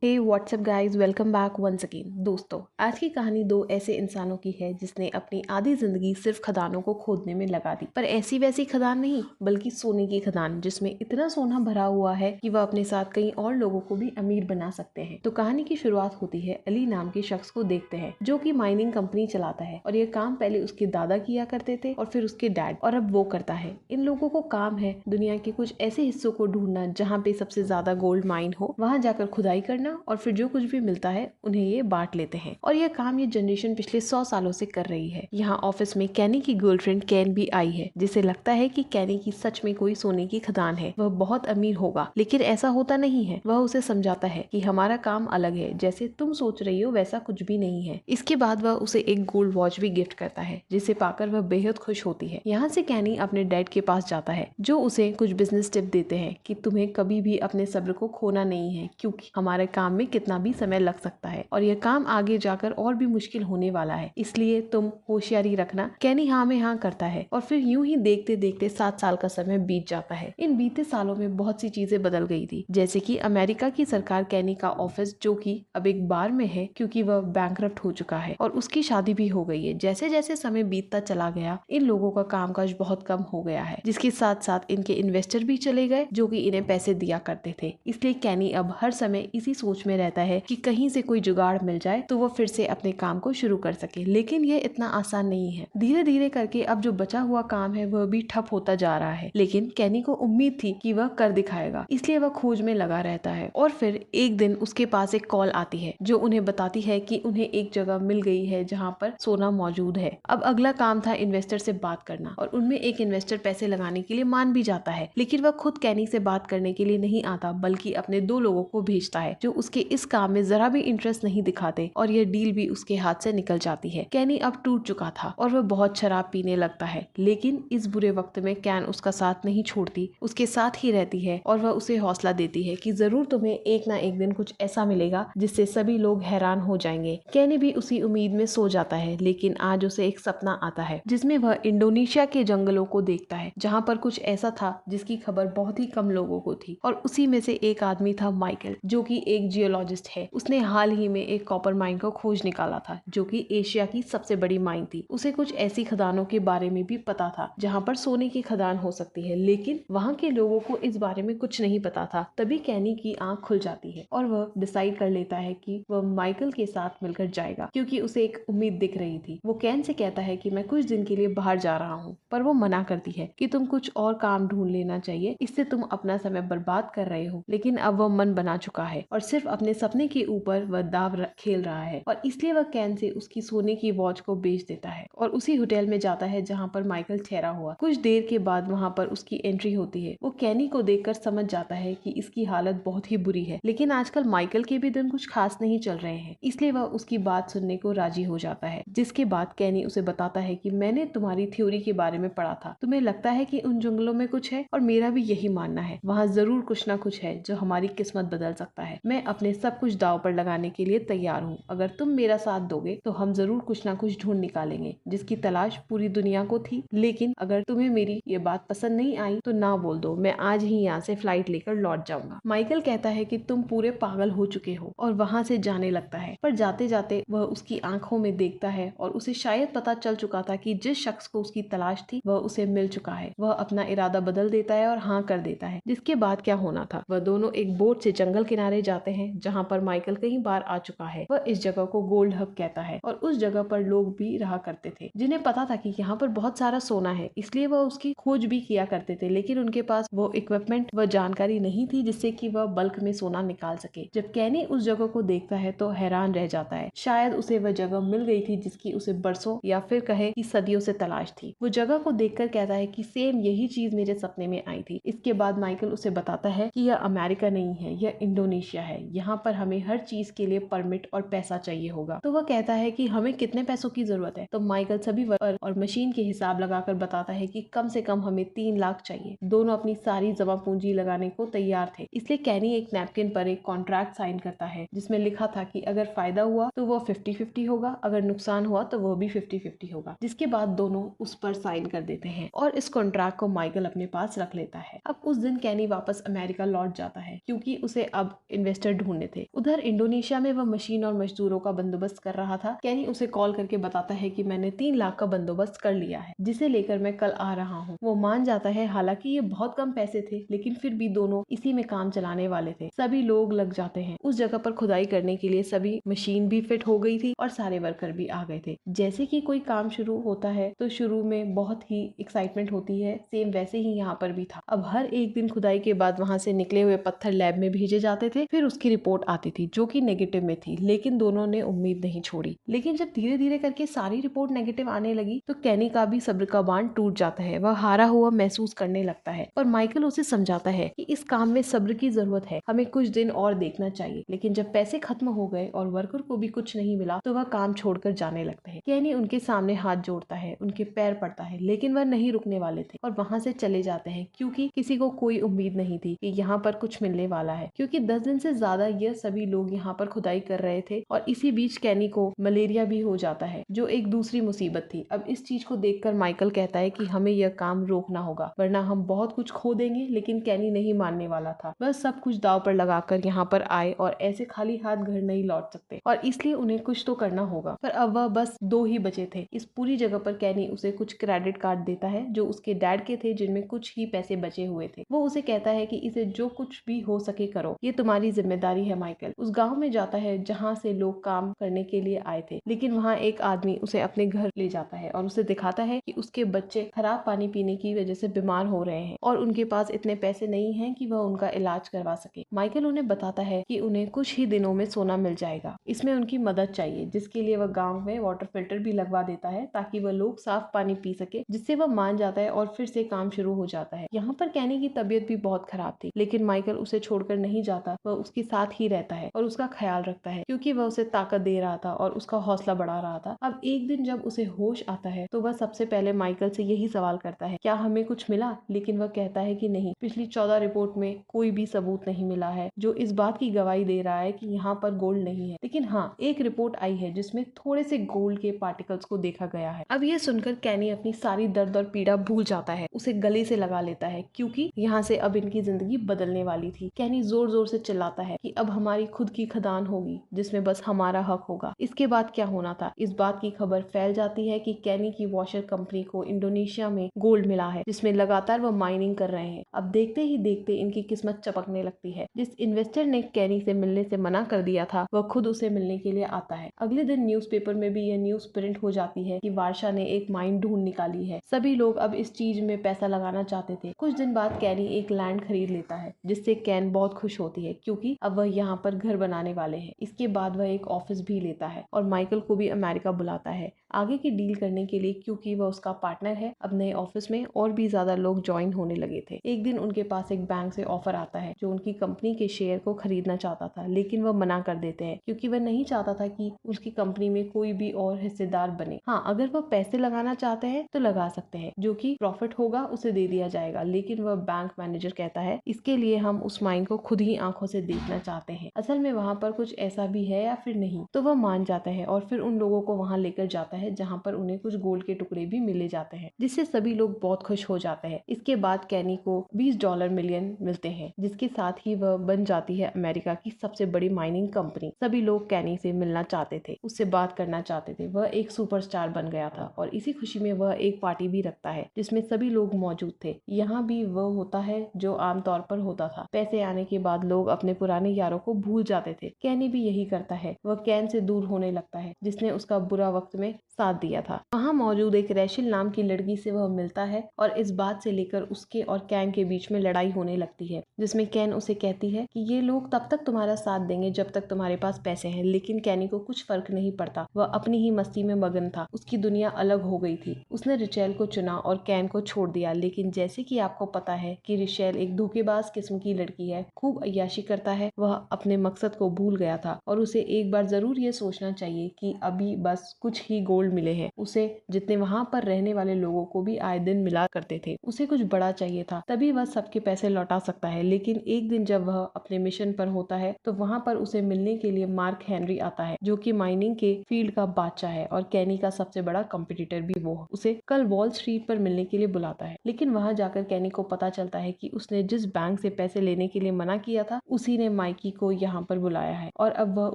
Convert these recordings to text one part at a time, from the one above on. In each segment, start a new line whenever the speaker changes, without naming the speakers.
हे WhatsApp guys, welcome back once again. दोस्तों, आज की कहानी दो ऐसे इंसानों की है जिसने अपनी आधी जिंदगी सिर्फ खदानों को खोदने में लगा दी। पर ऐसी वैसी खदान नहीं, बल्कि सोने की खदान, जिसमें इतना सोना भरा हुआ है कि वह अपने साथ कई और लोगों को भी अमीर बना सकते हैं। तो कहानी की शुरुआत होती है अली नाम के शख्स को देखते हैं, जो कि माइनिंग कंपनी चलाता है। और यह काम पहले उसके दादा किया करते थे और फिर उसके डैड, और अब वो करता है। इन लोगों को काम है दुनिया के कुछ ऐसे हिस्सों को ढूंढना जहाँ पे सबसे ज्यादा गोल्ड माइन हो, वहाँ जाकर खुदाई करना और फिर जो कुछ भी मिलता है उन्हें ये बांट लेते हैं। और यह काम ये जनरेशन पिछले 100 सालों से कर रही है। यहाँ ऑफिस में कैनी की गर्लफ्रेंड कैन भी आई है, जिसे लगता है कि कैनी की सच में कोई सोने की खदान है, वह बहुत अमीर होगा। लेकिन ऐसा होता नहीं है। वह उसे समझाता है कि हमारा काम अलग है, जैसे तुम सोच रही हो वैसा कुछ भी नहीं है। इसके बाद वह उसे एक गोल्ड वॉच भी गिफ्ट करता है, जिसे पाकर वह बेहद खुश होती है। यहाँ से कैनी अपने डैड के पास जाता है, जो उसे कुछ बिजनेस टिप देते हैं कि तुम्हें कभी भी अपने सब्र को खोना नहीं है, क्योंकि हमारे काम में कितना भी समय लग सकता है और यह काम आगे जाकर और भी मुश्किल होने वाला है, इसलिए तुम होशियारी रखना। कैनी हाँ में हाँ करता है और फिर यूं ही देखते देखते 7 साल का समय बीत जाता है। इन बीते सालों में बहुत सी चीजें बदल गई थी, जैसे कि अमेरिका की सरकार कैनी का ऑफिस, जो कि अब एक बार में है क्योंकि वह बैंकरप्ट हो चुका है, और उसकी शादी भी हो गई है। जैसे जैसे समय बीतता चला गया, इन लोगों का कामकाज बहुत कम हो गया है, जिसके साथ साथ इनके इन्वेस्टर भी चले गए, जो कि इन्हें पैसे दिया करते थे। इसलिए कैनी अब हर समय इसी सोच में रहता है कि कहीं से कोई जुगाड़ मिल जाए तो वह फिर से अपने काम को शुरू कर सके। लेकिन यह इतना आसान नहीं है। धीरे धीरे करके अब जो बचा हुआ काम है वह भी ठप होता जा रहा है। लेकिन कैनी को उम्मीद थी कि वह कर दिखाएगा, इसलिए वह खोज में लगा रहता है। और फिर एक दिन उसके पास एक कॉल आती है, जो उन्हें बताती है कि उन्हें एक जगह मिल गई है जहाँ पर सोना मौजूद है। अब अगला काम था इन्वेस्टर से बात करना, और उनमें एक इन्वेस्टर पैसे लगाने के लिए मान भी जाता है। लेकिन वह खुद कैनी से बात करने के लिए नहीं आता, बल्कि अपने 2 लोगों को भेजता है, जो उसके इस काम में जरा भी इंटरेस्ट नहीं दिखाते, और यह डील भी उसके हाथ से निकल जाती है। कैनी अब टूट चुका था और वह बहुत शराब पीने लगता है। लेकिन इस बुरे वक्त में कैन उसका साथ नहीं छोड़ती, उसके साथ ही रहती है और वह उसे हौसला देती है कि जरूर तुम्हें एक ना एक दिन कुछ ऐसा मिलेगा जिससे सभी लोग हैरान हो जाएंगे। कैनी भी उसी उम्मीद में सो जाता है। लेकिन आज उसे एक सपना आता है, जिसमें वह इंडोनेशिया के जंगलों को देखता है, जहाँ पर कुछ ऐसा था जिसकी खबर बहुत ही कम लोगों को थी। और उसी में से एक आदमी था माइकल, जो कि एक जियोलॉजिस्ट है। उसने हाल ही में एक कॉपर माइन को खोज निकाला था, जो कि एशिया की सबसे बड़ी माइन थी। उसे कुछ ऐसी खदानों के बारे में भी पता था जहाँ पर सोने की खदान हो सकती है, लेकिन वहाँ के लोगों को इस बारे में कुछ नहीं पता था। तभी कैनी की आंख खुल जाती है और वह डिसाइड कर लेता है कि वह माइकल के साथ मिलकर जाएगा, क्योंकि उसे एक उम्मीद दिख रही थी। वो कैन से कहता है कि मैं कुछ दिन के लिए बाहर जा रहा हूँ, पर वो मना करती है कि तुम कुछ और काम ढूंढ लेना चाहिए, इससे तुम अपना समय बर्बाद कर रहे हो। लेकिन अब वह मन बना चुका है और सिर्फ अपने सपने के ऊपर वह दाव खेल रहा है, और इसलिए वह कैन से उसकी सोने की वॉच को बेच देता है और उसी होटल में जाता है जहाँ पर माइकल ठहरा हुआ। कुछ देर के बाद वहाँ पर उसकी एंट्री होती है। वो कैनी को देखकर समझ जाता है कि इसकी हालत बहुत ही बुरी है, लेकिन आजकल माइकल के भी दिन कुछ खास नहीं चल रहे हैं, इसलिए वह उसकी बात सुनने को राजी हो जाता है। जिसके बाद कैनी उसे बताता है कि मैंने तुम्हारी थ्योरी के बारे में पढ़ा था, तुम्हें लगता है कि उन जंगलों में कुछ है, और मेरा भी यही मानना है। वहाँ जरूर कुछ ना कुछ है जो हमारी किस्मत बदल सकता है। मैं अपने सब कुछ दांव पर लगाने के लिए तैयार हूँ। अगर तुम मेरा साथ दोगे तो हम जरूर कुछ ना कुछ ढूंढ निकालेंगे, जिसकी तलाश पूरी दुनिया को थी। लेकिन अगर तुम्हें मेरी ये बात पसंद नहीं आई तो ना बोल दो, मैं आज ही यहाँ से फ्लाइट लेकर लौट जाऊंगा। माइकल कहता है कि तुम पूरे पागल हो चुके हो, और वहाँ से जाने लगता है। पर जाते जाते वह उसकी आंखों में देखता है, और उसे शायद पता चल चुका था कि जिस शख्स को उसकी तलाश थी वह उसे मिल चुका है। वह अपना इरादा बदल देता है और हाँ कर देता है। जिसके बाद क्या होना था, वह दोनों एक बोट से जंगल किनारे जाते हैं, जहाँ पर माइकल कई बार आ चुका है। वह इस जगह को गोल्ड हब कहता है, और उस जगह पर लोग भी रहा करते थे, जिन्हें पता था कि यहाँ पर बहुत सारा सोना है, इसलिए वह उसकी खोज भी किया करते थे। लेकिन उनके पास वो इक्विपमेंट व जानकारी नहीं थी जिससे कि वह बल्क में सोना निकाल सके। जब कैनी उस जगह को देखता है तो हैरान रह जाता है। शायद उसे वह जगह मिल गई थी जिसकी उसे बरसों या फिर कहे कि सदियों से तलाश थी। वो जगह को देखकर कहता है कि सेम यही चीज मेरे सपने में आई थी। इसके बाद माइकल उसे बताता है कि यह अमेरिका नहीं है, यह इंडोनेशिया है। यहाँ पर हमें हर चीज के लिए परमिट और पैसा चाहिए होगा। तो वह कहता है कि हमें कितने पैसों की जरूरत है। तो माइकल सभी वर्कर और मशीन के हिसाब लगाकर बताता है कि कम से कम हमें 3 लाख चाहिए। दोनों अपनी सारी जमा पूंजी लगाने को तैयार थे, इसलिए कैनी एक नैपकिन पर एक कॉन्ट्रैक्ट साइन करता है, जिसमें लिखा था कि अगर फायदा हुआ तो वह 50-50 होगा, अगर नुकसान हुआ तो वह भी 50-50 होगा। जिसके बाद दोनों उस पर साइन कर देते हैं और इस कॉन्ट्रैक्ट को माइकल अपने पास रख लेता है। अब उस दिन कैनी वापस अमेरिका लौट जाता है, क्योंकि उसे अब इन्वेस्टर इन्वेस्टर ढूंढने थे। उधर इंडोनेशिया में वह मशीन और मजदूरों का बंदोबस्त कर रहा था। कैनी उसे कॉल करके बताता है कि मैंने 3 लाख का बंदोबस्त कर लिया है, जिसे लेकर मैं कल आ रहा हूँ। वो मान जाता है, हालांकि ये बहुत कम पैसे थे, लेकिन फिर भी दोनों इसी में काम चलाने वाले थे। सभी लोग लग जाते हैं। उस जगह पर खुदाई करने के लिए सभी मशीन भी फिट हो गई थी और सारे वर्कर भी आ गए थे। जैसे कि कोई काम शुरू होता है तो शुरू में बहुत ही एक्साइटमेंट होती है, सेम वैसे ही यहाँ पर भी था। अब हर एक दिन खुदाई के बाद वहाँ से निकले हुए पत्थर लैब में भेजे जाते थे, फिर उसकी रिपोर्ट आती थी जो कि नेगेटिव में थी, लेकिन दोनों ने उम्मीद नहीं छोड़ी। लेकिन जब धीरे धीरे करके सारी रिपोर्ट नेगेटिव आने लगी तो कैनी का भी सब्र का बांध टूट जाता है। वह हारा हुआ महसूस करने लगता है और माइकल उसे समझाता है कि इस काम में सब्र की जरूरत है, हमें कुछ दिन और देखना चाहिए। लेकिन जब पैसे खत्म हो गए और वर्कर को भी कुछ नहीं मिला तो वह काम छोड़कर जाने लगता है। कैनी उनके सामने हाथ जोड़ता है, उनके पैर पड़ता है, लेकिन वह नहीं रुकने वाले थे और वहां से चले जाते हैं, क्योंकि किसी को कोई उम्मीद नहीं थी कि यहाँ पर कुछ मिलने वाला है, क्योंकि 10 दिन से ज्यादा यह सभी लोग यहाँ पर खुदाई कर रहे थे। और इसी बीच कैनी को मलेरिया भी हो जाता है, जो एक दूसरी मुसीबत थी। अब इस चीज को देखकर माइकल कहता है कि हमें यह काम रोकना होगा, वरना हम बहुत कुछ खो देंगे। लेकिन कैनी नहीं मानने वाला था। वह सब कुछ दाव पर लगाकर यहाँ पर आए और ऐसे खाली हाथ घर नहीं लौट सकते, और इसलिए उन्हें कुछ तो करना होगा। पर अब वह बस 2 ही बचे थे। इस पूरी जगह पर कैनी उसे कुछ क्रेडिट कार्ड देता है जो उसके डैड के थे, जिनमें कुछ ही पैसे बचे हुए थे। वो उसे कहता है कि इसे जो कुछ भी हो सके करो, ये तुम्हारी जिम्मेदारी है। माइकल उस गांव में जाता है जहां से लोग काम करने के लिए आए थे, लेकिन वहां एक आदमी उसे अपने घर ले जाता है और उसे दिखाता है कि उसके बच्चे खराब पानी पीने की वजह से बीमार हो रहे हैं और उनके पास इतने पैसे नहीं हैं कि वह उनका इलाज करवा सके। माइकल उन्हें बताता है कि उन्हें कुछ ही दिनों में सोना मिल जाएगा, इसमें उनकी मदद चाहिए, जिसके लिए वह गांव में वाटर फिल्टर भी लगवा देता है ताकि वह लोग साफ पानी पी सके, जिससे वह मान जाता है और फिर से काम शुरू हो जाता है। यहाँ पर कैनी की तबीयत भी बहुत खराब थी, लेकिन माइकल उसे छोड़कर नहीं जाता। वह उसके साथ ही रहता है और उसका ख्याल रखता है, क्योंकि वह उसे ताकत दे रहा था और उसका हौसला बढ़ा रहा था। अब एक दिन जब उसे होश आता है तो वह सबसे पहले माइकल से यही सवाल करता है, क्या हमें कुछ मिला? लेकिन वह कहता है कि नहीं, पिछली 14 रिपोर्ट में कोई भी सबूत नहीं मिला है जो इस बात की गवाही दे रहा है कि यहाँ पर गोल्ड नहीं है। लेकिन हाँ, एक रिपोर्ट आई है जिसमें थोड़े से गोल्ड के पार्टिकल्स को देखा गया है। अब यह सुनकर कैनी अपनी सारी दर्द और पीड़ा भूल जाता है, उसे गले से लगा लेता है, क्योंकि यहाँ से अब इनकी जिंदगी बदलने वाली थी। कैनी जोर जोर से चिल्लाता है कि अब हमारी खुद की खदान होगी जिसमें बस हमारा हक होगा। इसके बाद क्या होना था, इस बात की खबर फैल जाती है कि कैनी की वॉशर कंपनी को इंडोनेशिया में गोल्ड मिला है, जिसमें लगातार वो माइनिंग कर रहे हैं। अब देखते ही देखते इनकी किस्मत चपकने लगती है। जिस इन्वेस्टर ने कैनी से मिलने से मना कर दिया था, वह खुद उसे मिलने के लिए आता है। अगले दिन न्यूज़पेपर में भी यह न्यूज प्रिंट हो जाती है कि वार्षा ने एक माइन ढूंढ निकाली है। सभी लोग अब इस चीज में पैसा लगाना चाहते थे। कुछ दिन बाद कैनी एक लैंड खरीद लेता है, जिससे कैन बहुत खुश होती है, क्योंकि अब वह यहाँ पर घर बनाने वाले हैं। इसके बाद वह एक ऑफिस भी लेता है और माइकल को भी अमेरिका बुलाता है आगे की डील करने के लिए, क्योंकि वह उसका पार्टनर है। अब नए ऑफिस में और भी ज्यादा लोग ज्वाइन होने लगे थे। एक दिन उनके पास एक बैंक से ऑफर आता है जो उनकी कंपनी के शेयर को खरीदना चाहता था, लेकिन वह मना कर देते हैं, क्योंकि वह नहीं चाहता था कि उसकी कंपनी में कोई भी और हिस्सेदार बने। हाँ, अगर वह पैसे लगाना चाहते हैं तो लगा सकते हैं, जो कि प्रॉफिट होगा उसे दे दिया जाएगा। लेकिन वह बैंक मैनेजर कहता है, इसके लिए हम उस माइन को खुद ही आंखों से देखना चाहते हैं, असल में वहाँ पर कुछ ऐसा भी है या फिर नहीं। तो वह मान जाता है और फिर उन लोगों को वहाँ लेकर जाता है जहाँ पर उन्हें कुछ गोल्ड के टुकड़े भी मिले जाते हैं, जिससे सभी लोग बहुत खुश हो जाते हैं। इसके बाद कैनी को $20 मिलियन मिलते हैं, जिसके साथ ही वह बन जाती है अमेरिका की सबसे बड़ी माइनिंग कंपनी। सभी लोग कैनी से मिलना चाहते थे, उससे बात करना चाहते थे। वह एक सुपरस्टार बन गया था और इसी खुशी में वह एक पार्टी भी रखता है जिसमें सभी लोग मौजूद थे। यहाँ भी वह होता है जो आमतौर पर होता था। पैसे आने के बाद लोग अपने पुराने यारों को भूल जाते थे। कैनी भी यही करता है, वह कैन से दूर होने लगता है जिसने उसका बुरा वक्त में साथ दिया था। वहाँ मौजूद एक रैशल नाम की लड़की से वह मिलता है और इस बात से लेकर उसके और कैन के बीच में लड़ाई होने लगती है, जिसमें कैन उसे कहती है कि ये लोग तब तक तुम्हारा साथ देंगे जब तक तुम्हारे पास पैसे हैं। लेकिन कैनी को कुछ फर्क नहीं पड़ता, वह अपनी ही मस्ती में मगन था। उसकी दुनिया अलग हो गई थी। उसने रिचेल को चुना और कैन को छोड़ दिया। लेकिन जैसे कि आपको पता है कि रिचेल एक धोखेबाज किस्म की लड़की है, खूब अय्याशी करता है, वह अपने मकसद को भूल गया था और उसे एक बार जरूर ये सोचना चाहिए कि अभी बस कुछ ही गोल्ड डॉलर मिले हैं। उसे जितने वहाँ पर रहने वाले लोगों को भी आए दिन मिला करते थे। उसे कुछ बड़ा चाहिए था, तभी वह सबके पैसे लौटा सकता है। लेकिन एक दिन जब वह अपने मिशन पर होता है तो वहाँ पर उसे मिलने के लिए मार्क हेनरी आता है, जो कि माइनिंग के फील्ड का बादशाह है और कैनी का सबसे बड़ा कंपटीटर भी वो है। उसे कल वॉल स्ट्रीट पर मिलने के लिए बुलाता है, लेकिन वहाँ जाकर कैनी को पता चलता है कि उसने जिस बैंक से पैसे लेने के लिए मना किया था उसी ने माइकी को यहाँ पर बुलाया है और अब वह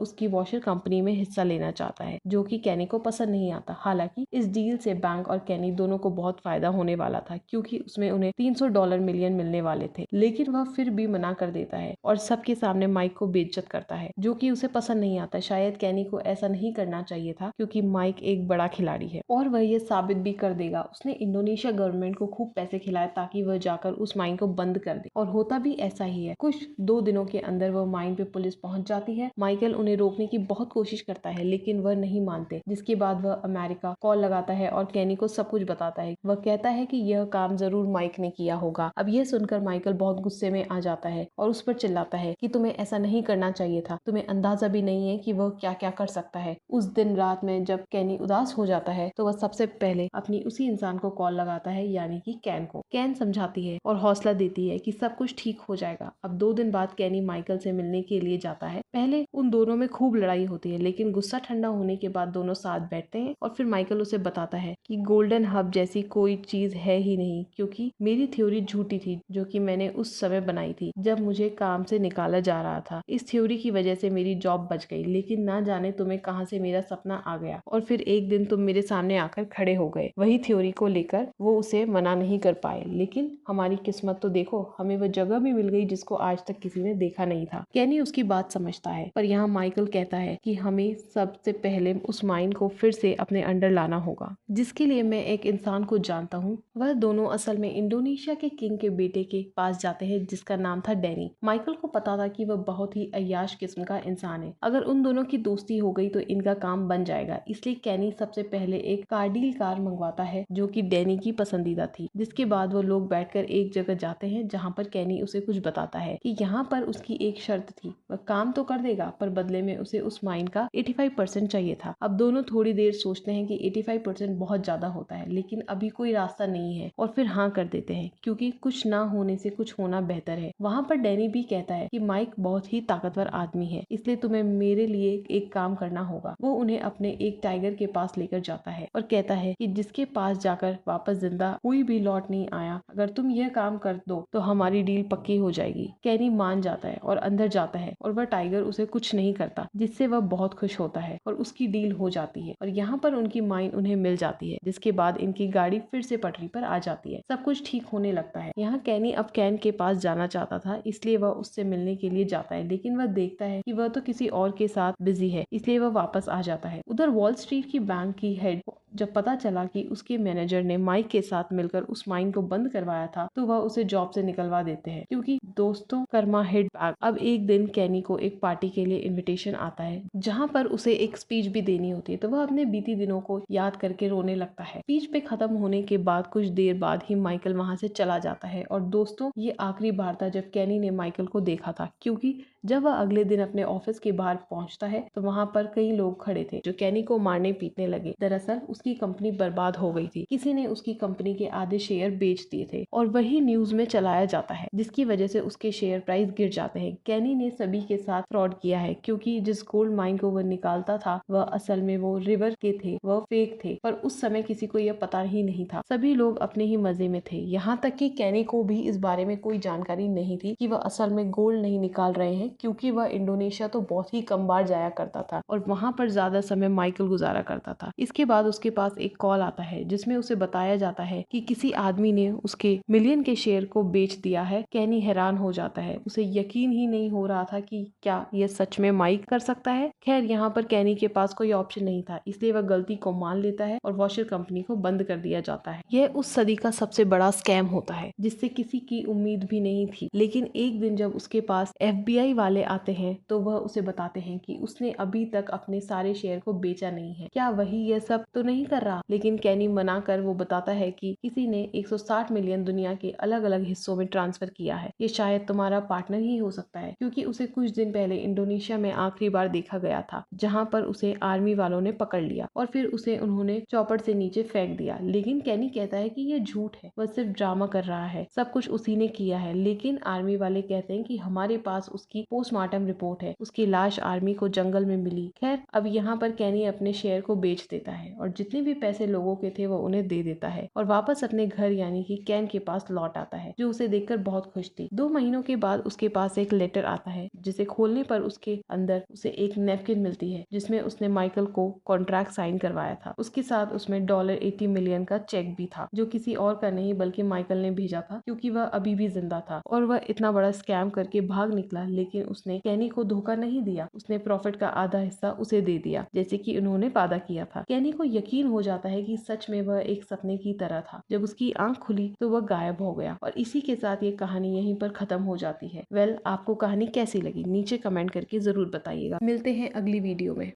उसकी वॉशर कंपनी में हिस्सा लेना चाहता है, जो कि कैनी को पसंद नहीं आता। हालांकि इस डील से बैंक और कैनी दोनों को बहुत फायदा होने वाला था, क्योंकि उसमें उन्हें $300 मिलियन मिलने वाले थे। लेकिन वह फिर भी मना कर देता है और सबके सामने माइक को बेइज्जत करता है, जो कि उसे पसंद नहीं आता। शायद कैनी को ऐसा नहीं करना चाहिए था, क्योंकि माइक एक बड़ा खिलाड़ी है और वह ये साबित भी कर देगा। उसने इंडोनेशिया गवर्नमेंट को खूब पैसे खिलाए ताकि वह जाकर उस माइन को बंद कर दे, और होता भी ऐसा ही है। कुछ 2 दिनों के अंदर वह माइन पे पुलिस पहुंच जाती है। माइकल उन्हें रोकने की बहुत कोशिश करता है, लेकिन वह नहीं मानते, जिसके बाद वह अमेरिका कॉल लगाता है और कैनी को सब कुछ बताता है। वह कहता है कि यह काम जरूर माइक ने किया होगा। अब यह सुनकर माइकल बहुत गुस्से में आ जाता है और उस पर चिल्लाता है कि तुम्हें ऐसा नहीं करना चाहिए था, तुम्हें अंदाजा भी नहीं है कि वह क्या क्या कर सकता है। उस दिन रात में जब कैनी उदास हो जाता है तो वह सबसे पहले अपनी उसी इंसान को कॉल लगाता है, यानी कि कैन को। कैन समझाती है और हौसला देती है कि सब कुछ ठीक हो जाएगा। अब 2 दिन बाद कैनी माइकल से मिलने के लिए जाता है। पहले उन दोनों में खूब लड़ाई होती है, लेकिन गुस्सा ठंडा होने के बाद दोनों साथ बैठते हैं और फिर माइकल उसे बताता है कि गोल्डन हब जैसी कोई चीज है ही नहीं, क्योंकि मेरी थ्योरी झूठी थी जो कि मैंने उस समय बनाई थी जब मुझे काम से निकाला जा रहा था। इस थ्योरी की वजह से मेरी जॉब बच गई, लेकिन ना जाने तुम्हें कहां से मेरा सपना आ गया और फिर एक दिन तुम मेरे सामने आकर खड़े हो गए। वही थ्योरी को लेकर वो उसे मना नहीं कर पाए, लेकिन हमारी किस्मत तो देखो, हमें वो जगह भी मिल गई जिसको आज तक किसी ने देखा नहीं था। कैनी उसकी बात समझता है, पर यहाँ माइकल कहता है कि हमें सबसे पहले उस माइन को फिर से अपने अंडर लाना होगा, जिसके लिए मैं एक इंसान को जानता हूँ। वह दोनों असल में इंडोनेशिया के किंग के बेटे के पास जाते हैं, जिसका नाम था डैनी। माइकल को पता था कि वह बहुत ही अय्याश किस्म का इंसान है। अगर उन दोनों की दोस्ती हो गई तो इनका काम बन जाएगा। इसलिए कैनी सबसे पहले एक कार्डील कार मंगवाता है, जो कि डैनी की पसंदीदा थी। जिसके बाद वो लोग बैठकर एक जगह जाते हैं, जहाँ पर कैनी उसे कुछ बताता है कि यहाँ पर उसकी एक शर्त थी, वह काम तो कर देगा पर बदले में उसे उस माइन का 85% चाहिए था। अब दोनों थोड़ी देर सोचते हैं कि 85% बहुत ज्यादा होता है, लेकिन अभी कोई रास्ता नहीं है और फिर हाँ कर देते हैं, क्योंकि कुछ ना होने से कुछ होना बेहतर है। वहाँ पर डैनी भी कहता है कि माइक बहुत ही ताकतवर आदमी है, इसलिए तुम्हें मेरे लिए एक काम करना होगा। वो उन्हें अपने एक टाइगर के पास लेकर जाता है और कहता है कि जिसके पास जाकर वापस जिंदा कोई भी लौट नहीं आया, अगर तुम यह काम कर दो तो हमारी डील पक्की हो जाएगी। कैनी मान जाता है और अंदर जाता है और वह टाइगर उसे कुछ नहीं करता, जिससे वह बहुत खुश होता है और उसकी डील हो जाती है और यहाँ पर उनकी माइन उन्हें मिल जाती है, जिसके बाद इनकी गाड़ी फिर से पटरी पर आ जाती है। सब कुछ ठीक होने लगता है। यहाँ कैनी अब कैन के पास जाना चाहता था, इसलिए वह उससे मिलने के लिए जाता है, लेकिन वह देखता है कि वह तो किसी और के साथ बिजी है, इसलिए वह वापस आ जाता है। उधर वॉल स्ट्रीट की बैंक की हेड जब पता चला कि उसके मैनेजर ने माइक के साथ मिलकर उस माइन को बंद करवाया था, तो वह उसे जॉब से निकलवा देते हैं, क्योंकि दोस्तों कर्मा हिट बैक। अब एक दिन कैनी को एक पार्टी के लिए इनविटेशन आता है, जहाँ पर उसे एक स्पीच भी देनी होती है, तो वह अपने बीती दिनों को याद करके रोने लगता है। स्पीच पे खत्म होने के बाद कुछ देर बाद ही माइकल वहाँ से चला जाता है और दोस्तों ये आखिरी बार था जब कैनी ने माइकल को देखा था, क्योंकि जब वह अगले दिन अपने ऑफिस के बाहर पहुंचता है तो वहाँ पर कई लोग खड़े थे जो कैनी को मारने पीटने लगे। दरअसल उसकी कंपनी बर्बाद हो गई थी, किसी ने उसकी कंपनी के आधे शेयर बेच दिए थे और वही न्यूज में चलाया जाता है, जिसकी वजह से उसके शेयर प्राइस गिर जाते हैं। कैनी ने सभी के साथ फ्रॉड किया है, क्योंकि जिस गोल्ड माइन को वह निकालता था वह असल में वो रिवर के थे, वह फेक थे, पर उस समय किसी को यह पता ही नहीं था। सभी लोग अपने ही मजे में थे, यहाँ तक कि कैनी को भी इस बारे में कोई जानकारी नहीं थी कि वह असल में गोल्ड नहीं निकाल रहे हैं, क्योंकि वह इंडोनेशिया तो बहुत ही कम बार जाया करता था और वहाँ पर ज्यादा समय माइकल गुजारा करता था। इसके बाद उसके पास एक कॉल आता है जिसमें उसे बताया जाता है कि किसी आदमी ने उसके मिलियन के शेयर को बेच दिया है। कैनी हैरान हो जाता है, उसे यकीन ही नहीं हो रहा था कि क्या यह सच में माइक कर सकता है। खैर यहाँ पर कैनी के पास कोई ऑप्शन नहीं था, इसलिए वह गलती को मान लेता है और वॉशर कंपनी को बंद कर दिया जाता है। यह उस सदी का सबसे बड़ा स्कैम होता है, जिससे किसी की उम्मीद भी नहीं थी। लेकिन एक दिन जब उसके पास FBI वाले आते हैं तो वह उसे बताते हैं कि उसने अभी तक अपने सारे शेयर को बेचा नहीं है। क्या वही यह सब तो नहीं नहीं कर रहा। लेकिन कैनी मना कर वो बताता है कि किसी ने 160 मिलियन दुनिया के अलग अलग हिस्सों में ट्रांसफर किया है। ये शायद तुम्हारा पार्टनर ही हो सकता है, क्योंकि उसे कुछ दिन पहले इंडोनेशिया में आखिरी बार देखा गया था, जहाँ पर उसे आर्मी वालों ने पकड़ लिया और फिर उसे उन्होंने चौपड़ से नीचे फेंक दिया। लेकिन कैनी कहता है कि ये झूठ है, वह सिर्फ ड्रामा कर रहा है, सब कुछ उसी ने किया है। लेकिन आर्मी वाले कहते हैं कि हमारे पास उसकी पोस्टमार्टम रिपोर्ट है, उसकी लाश आर्मी को जंगल में मिली। खैर, अब यहाँ पर कैनी अपने शेयर को बेच देता है और जितने भी पैसे लोगों के थे वो उन्हें दे देता है और वापस अपने घर यानी कि कैन के पास लौट आता है, जो उसे देखकर बहुत खुश थी। 2 महीनों के बाद उसके पास एक लेटर आता है, जिसे खोलने पर उसके अंदर उसे एक नैपकिन मिलती है जिसमें उसने माइकल को कॉन्ट्रैक्ट साइन करवाया था। उसके साथ उसमें $80 मिलियन का चेक भी था, जो किसी और का नहीं बल्कि माइकल ने भेजा था, क्योंकि वह अभी भी जिंदा था और वह इतना बड़ा स्कैम करके भाग निकला। लेकिन उसने कैनी को धोखा नहीं दिया, उसने प्रॉफिट का आधा हिस्सा उसे दे दिया, जैसे कि उन्होंने वादा किया था। कैनी को यकीन हो जाता है कि सच में वह एक सपने की तरह था। जब उसकी आंख खुली तो वह गायब हो गया और इसी के साथ ये कहानी यहीं पर खत्म हो जाती है। आपको कहानी कैसी लगी नीचे कमेंट करके जरूर बताइएगा। मिलते हैं अगली वीडियो में।